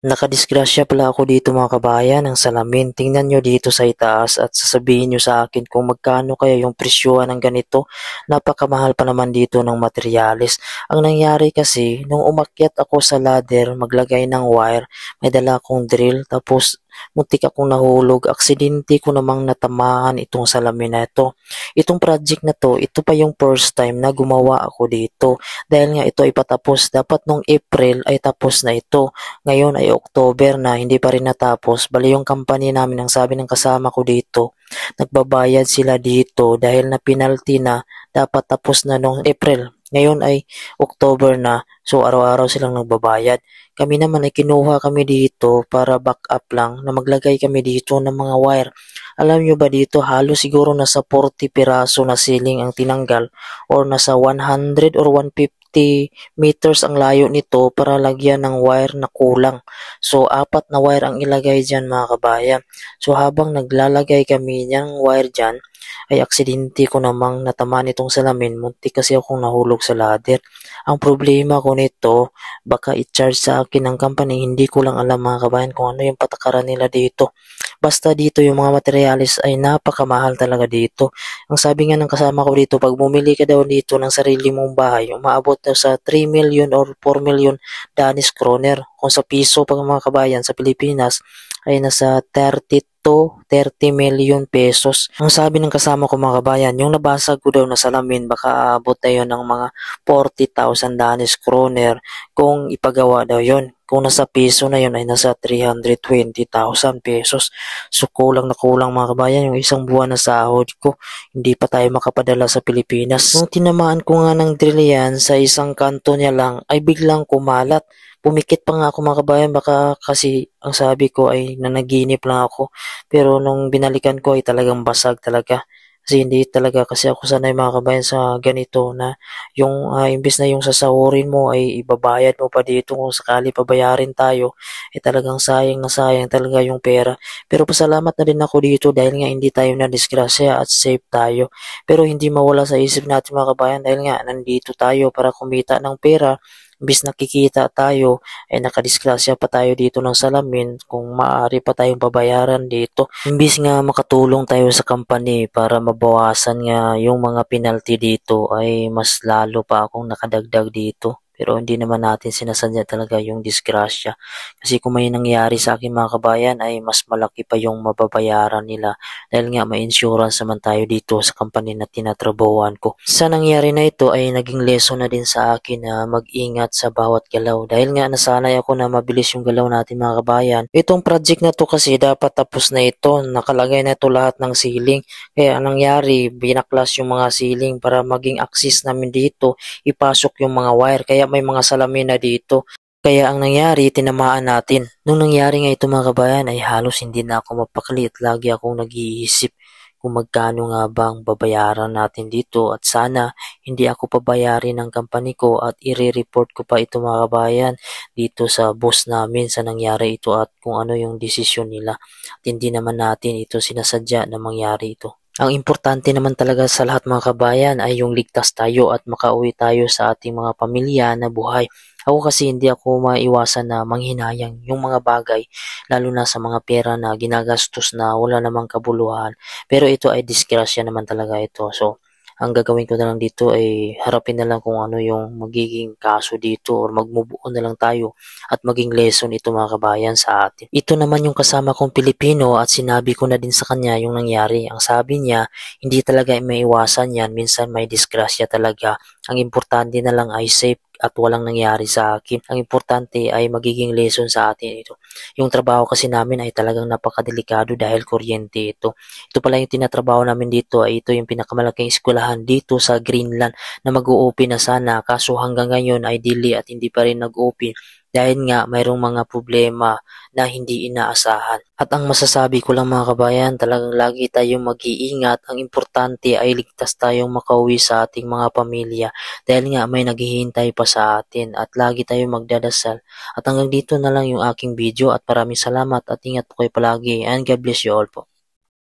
Nakadisgrasya pala ako dito mga kabayan ng salamin. Tingnan nyo dito sa itaas at sasabihin nyo sa akin kung magkano kaya yung presyuhan ng ganito. Napakamahal pa naman dito ng materyales. Ang nangyari kasi, nung umakyat ako sa ladder, maglagay ng wire, may dala akong drill, tapos muntik akong nahulog. Aksidente ko namang natamaan itong salamin na ito. Itong project na to, ito pa yung first time na gumawa ako dito. Dahil nga ito ay patapos. Dapat nung April ay tapos na ito. Ngayon ay October na, hindi pa rin natapos. Bali yung company namin, ang sabi ng kasama ko dito, nagbabayad sila dito dahil na penalty na dapat tapos na nung April. Ngayon ay October na, so araw-araw silang nagbabayad. Kami naman ay kinuha kami dito para backup lang na maglagay kami dito ng mga wire. Alam nyo ba dito, halos siguro nasa 40 piraso na ceiling ang tinanggal or nasa 100 or 150 meters ang layo nito para lagyan ng wire na kulang. So, 4 na wire ang ilagay dyan mga kabayan. So, habang naglalagay kami ng wire dyan, ay aksidente ko namang natamaan itong salamin. Muntik kasi akong nahulog sa ladder. Ang problema ko nito, baka i-charge sa akin ng company. Hindi ko lang alam mga kabayan kung ano yung patakaran nila dito. Basta dito yung mga materialis ay napakamahal talaga dito. Ang sabi nga ng kasama ko dito, pag bumili ka daw dito ng sarili mong bahay, umaabot daw sa 3 million or 4 million Danish kroner. Kung sa piso pag mga kabayan sa Pilipinas ay nasa 30 to 30 million pesos. Ang sabi ng kasama ko mga kabayan, yung nabasag ko daw na salamin baka aabot na yun ng mga 40,000 Danish kroner kung ipagawa daw yun. Kung nasa piso na yun ay nasa 320,000 pesos. So kulang na kulang mga kabayan yung isang buwan na sahod ko. Hindi pa tayo makapadala sa Pilipinas. Nung tinamaan ko nga ng drill yan sa isang kanto niya lang ay biglang kumalat. Pumikit pa nga ako mga kabayan, baka kasi ang sabi ko ay nanaginip lang ako. Pero nung binalikan ko ay talagang basag talaga. Kasi hindi talaga kasi ako sanay mga kabayan sa ganito na yung imbis na yung sasahurin mo ay ibabayad mo pa dito kung sakali pabayarin tayo ay talagang sayang na sayang talaga yung pera. Pero pasalamat na din ako dito dahil nga hindi tayo na disgrasya at safe tayo. Pero hindi mawala sa isip natin mga kabayan dahil nga nandito tayo para kumita ng pera. Imbis nakikita tayo, ay nakadisgrasya pa tayo dito ng salamin kung maaari pa tayong babayaran dito. Imbis nga makatulong tayo sa company para mabawasan nga yung mga penalty dito ay mas lalo pa akong nakadagdag dito. Pero hindi naman natin sinasadya talaga yung disgrasya. Kasi kung may nangyari sa akin mga kabayan ay mas malaki pa yung mababayaran nila. Dahil nga may insurance naman tayo dito sa company na tinatrabahuan ko. Sa nangyari na ito ay naging lesson na din sa akin na mag-ingat sa bawat galaw. Dahil nga nasanay ako na mabilis yung galaw natin mga kabayan. Itong project na to kasi dapat tapos na ito. Nakalagay na ito lahat ng ceiling. Kaya anong nangyari, binaklas yung mga ceiling para maging access namin dito. Ipasok yung mga wire. Kaya may mga salamin na dito. Kaya ang nangyari, tinamaan natin. Nung nangyari nga ito mga kabayan ay halos hindi na ako mapakali at lagi akong nag-iisip kung magkano nga ba ang babayaran natin dito at sana hindi ako pabayarin ng company ko at i-report ko pa ito mga kabayan dito sa boss namin sa nangyari ito at kung ano yung desisyon nila. At hindi naman natin ito sinasadya na mangyari ito. Ang importante naman talaga sa lahat mga kabayan ay yung ligtas tayo at makauwi tayo sa ating mga pamilya na buhay. Ako kasi hindi ako maiwasan na manghinayang yung mga bagay, lalo na sa mga pera na ginagastos na wala namang kabuluhan. Pero ito ay disgrasya naman talaga ito. So, ang gagawin ko na lang dito ay harapin na lang kung ano yung magiging kaso dito or magmove on na lang tayo at maging lesson ito mga kabayan sa atin. Ito naman yung kasama kong Pilipino at sinabi ko na din sa kanya yung nangyari. Ang sabi niya, hindi talaga may iwasan yan. Minsan may disgrasya talaga. Ang importante na lang ay safe at walang nangyari sa akin. Ang importante ay magiging lesson sa atin ito. Yung trabaho kasi namin ay talagang napakadelikado dahil kuryente ito. Ito pala yung tinatrabaho namin dito ay ito yung pinakamalaking eskwelahan dito sa Greenland na mag-o-open na sana kaso hanggang ngayon ay delay at hindi pa rin nag-open dahil nga mayroong mga problema na hindi inaasahan. At ang masasabi ko lang mga kabayan, talagang lagi tayong mag-iingat. Ang importante ay ligtas tayong makauwi sa ating mga pamilya dahil nga may naghihintay pa sa atin at lagi tayong magdadasal. At hanggang dito na lang yung aking video at maraming salamat at ingat po kayo palagi and God bless you all po.